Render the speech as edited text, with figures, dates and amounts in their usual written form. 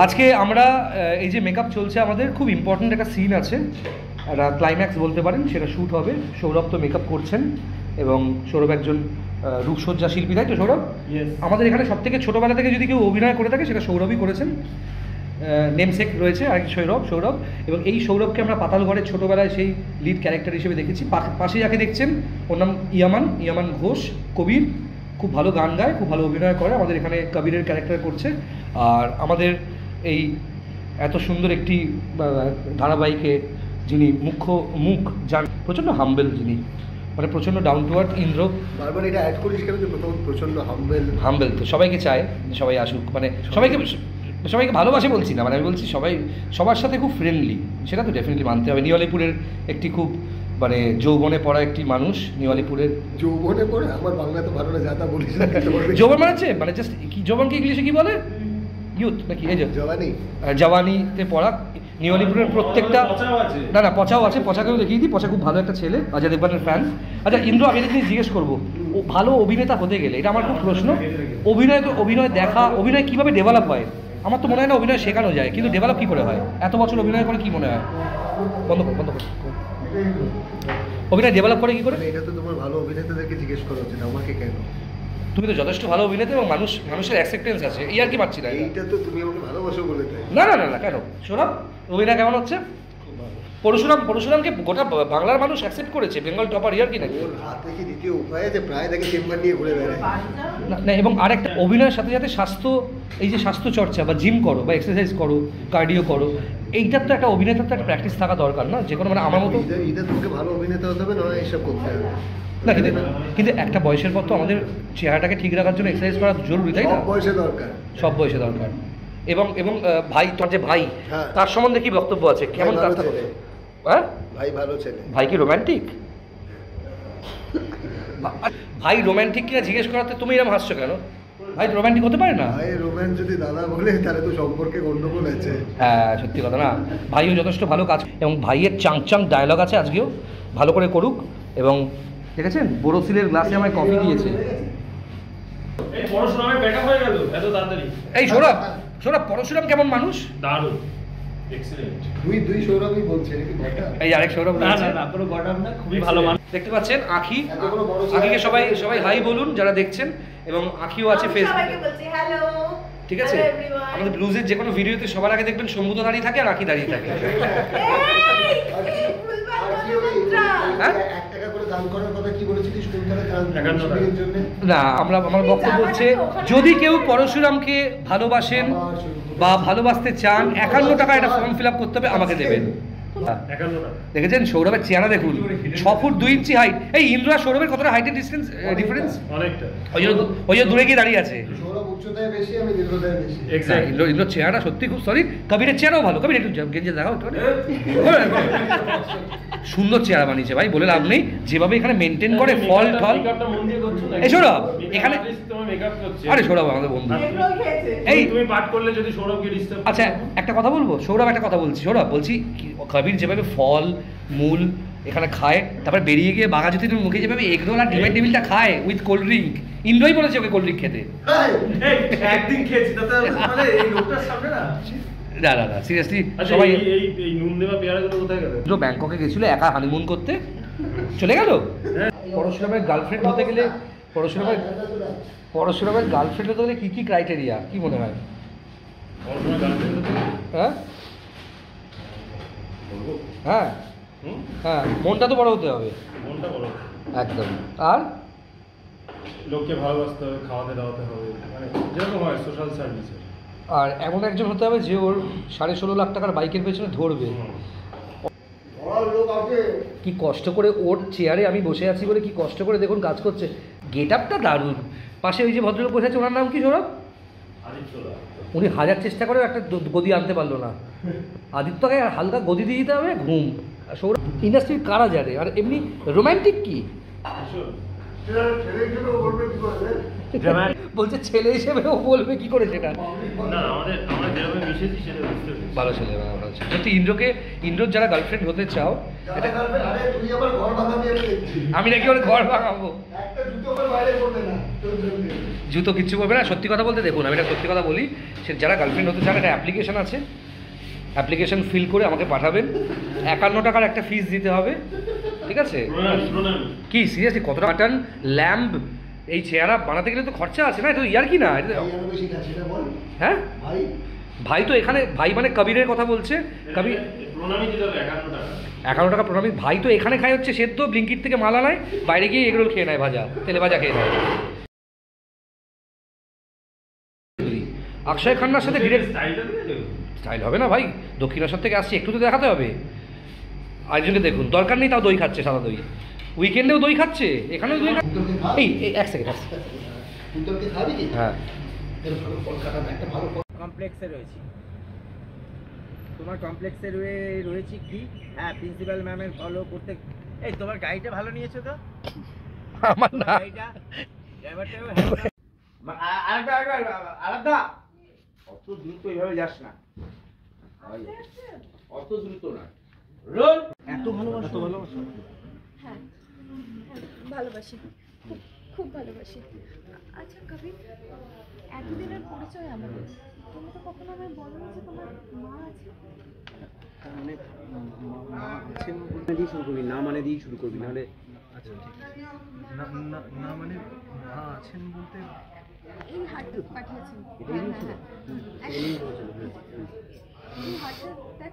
আজকে আমরা এই যে মেকআপ চলছে আমাদের খুব ইম্পর্ট্যান্ট একটা সিন আছে, একটা ক্লাইম্যাক্স বলতে পারেন, সেটা শ্যুট হবে। সৌরভ তো মেকআপ করছেন এবং সৌরভ একজন রূপসজ্জা শিল্পী, তাই তো সৌরভ? আমাদের এখানে সব থেকে ছোটোবেলা থেকে যদি কেউ অভিনয় করে থাকে সেটা সৌরভই করেছেন। নেমসেক রয়েছে আর কি সৌরভ, এবং এই সৌরভকে আমরা পাতালঘরের ছোটোবেলায় সেই লিড ক্যারেক্টার হিসেবে দেখেছি। পাশে যাকে দেখছেন ওর নাম ইয়ামান ঘোষ, কবির, খুব ভালো গান গায়, খুব ভালো অভিনয় করে, আমাদের এখানে কবিরের ক্যারেক্টার করছে। আর আমাদের এই এত সুন্দর একটি ধারাবাহিকে যিনি মুখ যান, প্রচণ্ড হাম্বেল যিনি, মানে প্রচণ্ড ডাউন টু আর্থ ইন্দ্র। বারবার এটা অ্যাড করিস কেন যে প্রচণ্ড হাম্বেল তো সবাইকে চায় সবাই আসুক, মানে সবাইকে ভালোবাসে বলছি না, মানে আমি বলছি সবার সাথে খুব ফ্রেন্ডলি, সেটা তো ডেফিনেটলি মানতে হবে। নিওয়ালিপুরের একটি খুব মানে যৌবনে পড়া একটি মানুষ, নিওয়ালিপুরের যৌবনে পড়ে, আমার বাংলা তো ভালো না, যা তা বলিস না। যৌবন মানে জাস্ট কি যৌবনকে ইংলিশে কি বলে? ইউথ নাকি এই যে জওয়ানিতে পড়া নিওয়ালিপুরের প্রত্যেকটা, না পচাও আছে, পচাকেও দেখিয়ে দিই। পচা খুব ভালো একটা ছেলে, অজয় দেবগনের ফ্যান। আচ্ছা ইন্দ্র, আমি একটা জিনিস জিজ্ঞেস করবো, ও ভালো অভিনেতা হতে গেলে, এটা আমার খুব প্রশ্ন, অভিনয় কীভাবে ডেভেলপ হয়? আমার তো মনে হয় না অভিনয় শেখানো যায়, কিন্তু ডেভেলপ কী করে হয়? এত বছর অভিনয় করে কি মনে হয়? বন্ধ কর অভিনয় ডেভেলপ করে কি করে? এটা তো তোমার ভালো অভিনেতাদেরকে জিজ্ঞেস করা উচিত, আমাকে কেন? তুমি তো যথেষ্ট ভালো অভিনেতা এবং মানুষের অ্যাকসেপ্টেন্স আছে, এই আর কি পাচ্ছি না। এইটা তো তুমি আমাকে ভালোবাসো বলে তাই না কেন সৌরভ, অভিনয় কেমন হচ্ছে? পরশুরামকে গোটা বাংলার মানুষ অ্যাকসেপ্ট করেছে, বেঙ্গল টপার, ইয়ার কি নাকি? ওর হাত থেকে দ্বিতীয় উপায় আছে, প্রায় তাকে চেম্বার নিয়ে ঘুরে বেড়ায় না। এবং আরেকটা, অভিনয়ের সাথে সাথে এই যে স্বাস্থ্য চর্চা বা জিম করো বা এক্সারসাইজ করো, কার্ডিও করো, এইটার তো একটা অভিনেতার তো একটা প্র্যাকটিস থাকা দরকার না? যে কোনো, মানে আমার মতো এটা তোমাকে ভালো অভিনেতা হতে হবে, নয় এইসব করতে হবে না। কিন্তু একটা বয়সের পর তো আমাদের চেহারাটাকে ঠিক রাখার জন্য এক্সারসাইজ করা জরুরি, তাই না? সব বয়সে দরকার। এবং ভাই, তোমার যে ভাই, তার সম্বন্ধে কি বক্তব্য আছে? কেমন কাজটা করে? হ্যাঁ, ভাই ভালো ছেলে। ভাই কি রোম্যান্টিক? ভাই রোম্যান্টিক কিনা জিজ্ঞেস করাতে তুমি এরকম হাসছো কেন? ভাই রোম্যান্টিক হতে পারে না? ভাই রোম্যান্স যদি দাদা বলে তাহলে তো সম্পর্কে গন্ডগোল আছে। হ্যাঁ সত্যি কথা না, ভাইও যথেষ্ট ভালো কাজ, এবং ভাইয়ের চাং ডায়লগ আছে, আজকেও ভালো করে করুক। এবং দেখেছেন বোরোসিলের গ্লাসে আমায় কফি দিয়েছে। এই সৌরভ পরশুরাম কেমন মানুষ? দারুণ, এক্সিলেন্ট। দুই সৌরভই বলছে, এই আরেক সৌরভ না, পুরো গডাম না, খুবই ভালো মানুষ। দেখতে পাচ্ছেন আঁখিকে সবাই হাই বলুন যারা দেখছেন, এবং আঁখিও আছে ফেসবুকে। ঠিক আছে, আমাদের ব্লুজের যে কোনো ভিডিওতে সবার আগে দেখবেন শম্ভুতো দাঁড়িয়ে থাকে আর আঁখি দাঁড়িয়ে থাকে। না, আমার বক্তব্য হচ্ছে, যদি কেউ পরশুরামকে ভালোবাসেন বা ভালোবাসতে চান, 51 টাকা একটা ফর্ম ফিল আপ করতে হবে, আমাকে দেবেন। দেখেছেন সৌরভের চেহারা দেখুন, 6 ফুট 2 ইঞ্চি হাইট। এই ইন্দ্র আর সৌরভের কতটা হাইটের ডিফারেন্স? ওই যে দূরে গিয়ে দাঁড়িয়ে আছে। ইন্দ্র চেহারা সত্যি খুব, সরি কবিরের চেহারাও ভালো। কবির একটু গেঞ্জে দেখাও, সুন্দর চেহারা বানিয়েছে ভাই, বলে লাভ নেই। যেভাবে এখানে মেনটেন করে ফল ঠল। এই সৌরভ এখানে, আরে সৌরভ আমাদের বন্ধু, এই তুমি পাঠ করলে যদি সৌরভকে ডিস্টার্ব। আচ্ছা একটা কথা বলবো সৌরভ, একটা কথা বলছি সৌরভ, বলছি কবির যেভাবে ফল মূল এখানে খায়, তারপরে বেরিয়ে গিয়ে বাঘাযতীনের মুখে যেভাবে এগ রোল আর ডিমের টেবিলটা খায় উইথ কোল্ড ড্রিঙ্ক, ইন্দ্রই বলেছে ওকে কোল্ড ড্রিঙ্ক খেতে। একদিন খেয়েছি, তাতে এই লোকটার সামনে না, সিরিয়াসলি। সবাই এই নুন দেওয়া পেয়ারাগুলো কোথায় গেল? ব্যাংককে গেছিল একা হানিমুন করতে, চলে গেল। পরশুরামের গার্লফ্রেন্ড হতে গেলে, পরশুরামের গার্লফ্রেন্ড হতে গেলে কী কী ক্রাইটেরিয়া, কি মনে হয়? হ্যাঁ হ্যাঁ, মনটা তো বড় হতে হবে, মনটা বড় একদম। আর লোককে ভালোবাসতে হবে, খাওয়াতে দাওয়াতে হবে, মানে যেরকম হয় সোশ্যাল সার্ভিসে। আর এমন একজন হতে হবে যে ওর 16.5 লাখ টাকার বাইকের পেছনে ধরবে। কি কষ্ট করে ওর চেয়ারে আমি বসে আছি বলে কি কষ্ট করে দেখুন কাজ করছে, গেট আপটা দারুণ। পাশে ওই যে ভদ্রলোক বসে আছে, ওনার নাম কি সৌরভ? উনি হাজার চেষ্টা করেও একটা গদি আনতে পারলো না। আদিত্যকে হালকা গদি দিয়ে দিতে হবে, ঘুম। সৌরভ ইন্ডাস্ট্রির কারা জানে। আর এমনি রোম্যান্টিক কি বলছে, ছেলে হিসেবেও বলবে কি করে সেটা? না, আমাদের যেভাবে মিশেছি সেটা বুঝতে পেরেছি। ভালো ছেলে, ভালো ছেলে। সত্যি ইন্দ্রর যারা গার্লফ্রেন্ড হতে চাও, এটা আরে তুই আবার ঘর ভাঙাবি আমি দেখছি। আমি নাকি ওর ঘর ভাঙাবো, একটা জুতো আবার বাইরে পড়বে না তোর জন্য। জুতো কিচ্ছু করবে না। সত্যি কথা বলতে দেখুন, আমি এটা সত্যি কথা বলি, সে যারা গার্লফ্রেন্ড হতে চান, একটা অ্যাপ্লিকেশন আছে, অ্যাপ্লিকেশন ফিল করে আমাকে পাঠাবেন। 51 টাকার একটা ফিস দিতে হবে, ঠিক আছে? কি সিরিয়াসলি কত টাকা? মাটন ল্যাম্ব এই চেহারা বানাতে গেলে তো খরচা আছে না, এটা তো ইয়ার কি না এটা? ভাই আরো বেশি কাছে এটা বল হ্যাঁ ভাই। ভাই তো এখানে, ভাই মানে কবিরের কথা বলছে, কবির প্রণামী দিতে হবে 51 টাকা। 51 টাকা প্রণামী। ভাই তো এখানে খায় হচ্ছে সেদ্ধ, ব্লিঙ্কিট থেকে মাল আনায়, বাইরে গিয়ে এগরোল খেয়ে নেয়, ভাজা তেলে ভাজা খেয়ে নেয়। অক্ষয় খান্নার সাথে ডিরেক্ট স্টাইলটা দিলে স্টাইল হবে না ভাই, দক্ষিণেশ্বর থেকে আসছি, একটু তো দেখাতে হবে। আরেকজনকে দেখুন, দরকার নেই তাও দই খাচ্ছে, সাদা দই, উইকেন্ডেও দই খাচ্ছে, এখানেও দই খাচ্ছে। এই এক সেকেন্ড, পুতুলকে খাবি কি? হ্যাঁ এর ভালো কলকাতা একটা ভালো কমপ্লেক্সে রয়েছি। তোমার কমপ্লেক্সে রয়েছি কি? হ্যাঁ, প্রিন্সিপাল ম্যামের ফলো করতে। এই তোমার গাড়িটা ভালো নিয়েছো তো? আমার না, গাড়িটা ড্রাইভারটাও আলাদা। অত দ্রুত এইভাবে যাস না, অত দ্রুত না। রোল। এত ভালোবাসো, এত ভালোবাসো। হ্যাঁ, ভালোবাসি, খুব খুব ভালোবাসি। আচ্ছা কবির, এতদিনের পরিচয় আমাদের, তুমি তো কখনো আমায় বলো না যে তোমার মা আছে। মানে মা আছেন বলতে দিয়ে শুরু করবি, না মানে দিয়ে শুরু করবি, নাহলে আচ্ছা ঠিক আছে। না না না মানে মা আছেন বলতে এই হাটটা পাঠিয়েছেন। এটাই হ্যাঁ, ছিল। হ্যাঁ, হ্যাঁ। এই হাটটা